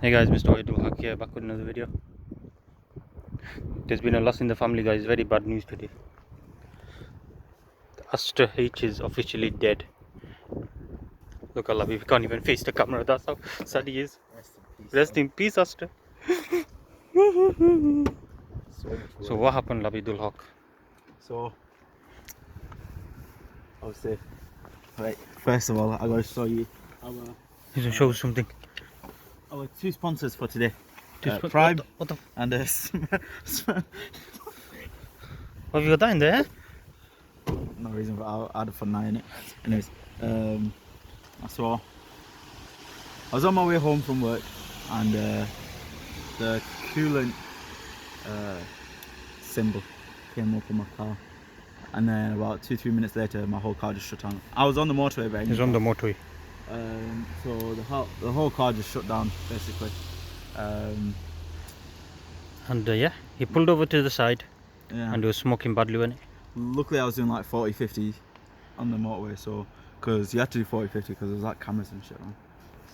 Hey guys, MrWaheedulHaque here, back with another video. There's been a loss in the family, guys. Very bad news today. The Astra H is officially dead. Look, Allah, we can't even face the camera. That's how sad he is. Rest in peace, Astra. So what happened, WaheedulHaque? So, obviously, right, first of all, I gotta show you You can show something. our two sponsors for today. Prime what the and what have you got that in there? no reason, but I'll add it for 9 in it. Anyways, so I was on my way home from work, and the coolant symbol came up on my car, and then about 2-3 minutes later, my whole car just shut down. I was on the motorway, but It's on the motorway. So the whole car just shut down basically. And yeah, he pulled over to the side, Yeah. and he was smoking badly, wasn't he? Luckily, I was doing like 40-50 on the motorway, so because you had to do 40-50 because there was like cameras and shit on.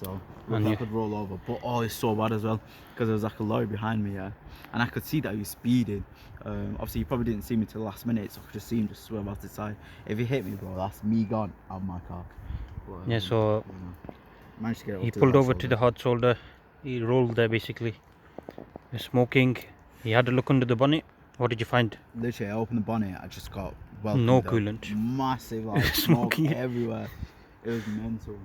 So I could roll over, but oh, it's so bad as well because there was like a lorry behind me, yeah, and I could see that he was speeding. Obviously, you probably didn't see me till the last minute, so I could just see him just swerve off the side. If he hit me, bro, that's me gone out of my car. But, Yeah, so managed to get he pulled over to the hard shoulder. He rolled there basically. He was smoking. He had a look under the bonnet. What did you find? Literally, I opened the bonnet. I just got no coolant. Massive like smoke everywhere. It was mental.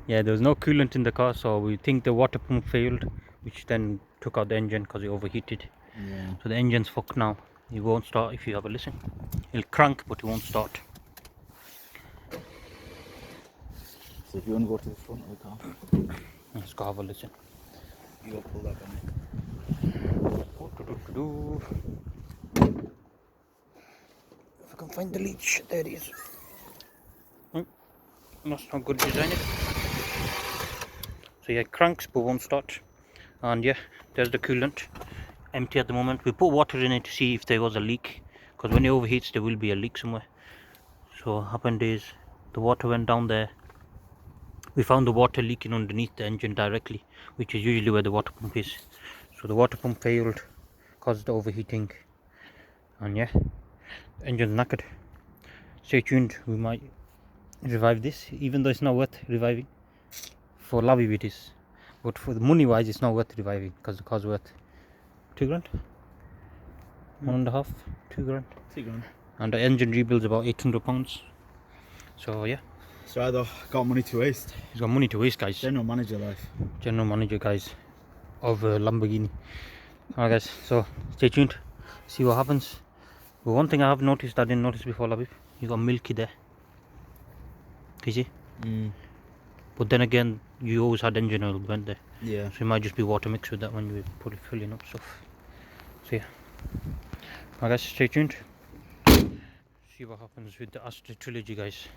Yeah, there was no coolant in the car, so we think the water pump failed, which then took out the engine because it overheated. Yeah. So the engine's fucked now. It won't start if you have a listen. It'll crank, but it won't start. So if you want to go to the front of the car, Let's go have a listen. you go pull that bonnet. If I can find the leech, there it is. That's not good design. So yeah, cranks but won't start. And yeah, there's the coolant. Empty at the moment. We put water in it to see if there was a leak, because when it overheats there will be a leak somewhere. So what happened is the water went down there. We found the water leaking underneath the engine directly, which is usually where the water pump is. So the water pump failed, caused the overheating, and yeah, the engine's knackered. Stay tuned, we might revive this, even though it's not worth reviving. For Lavi it is, but for the money wise it's not worth reviving because the car's worth 2 grand, 1.5, 2 grand. 2 grand. And the engine rebuild's about £800. So yeah, So either got money to waste. he's got money to waste, guys. General manager life. General manager, guys, of Lamborghini. Alright guys, so stay tuned, see what happens. But one thing I have noticed I didn't notice before, Labib, you got milky there. You see? But then again, you always had engine oil went there. Yeah. So it might just be water mixed with that when you put it filling up stuff. So yeah. Alright guys, stay tuned. See what happens with the Astra trilogy, guys.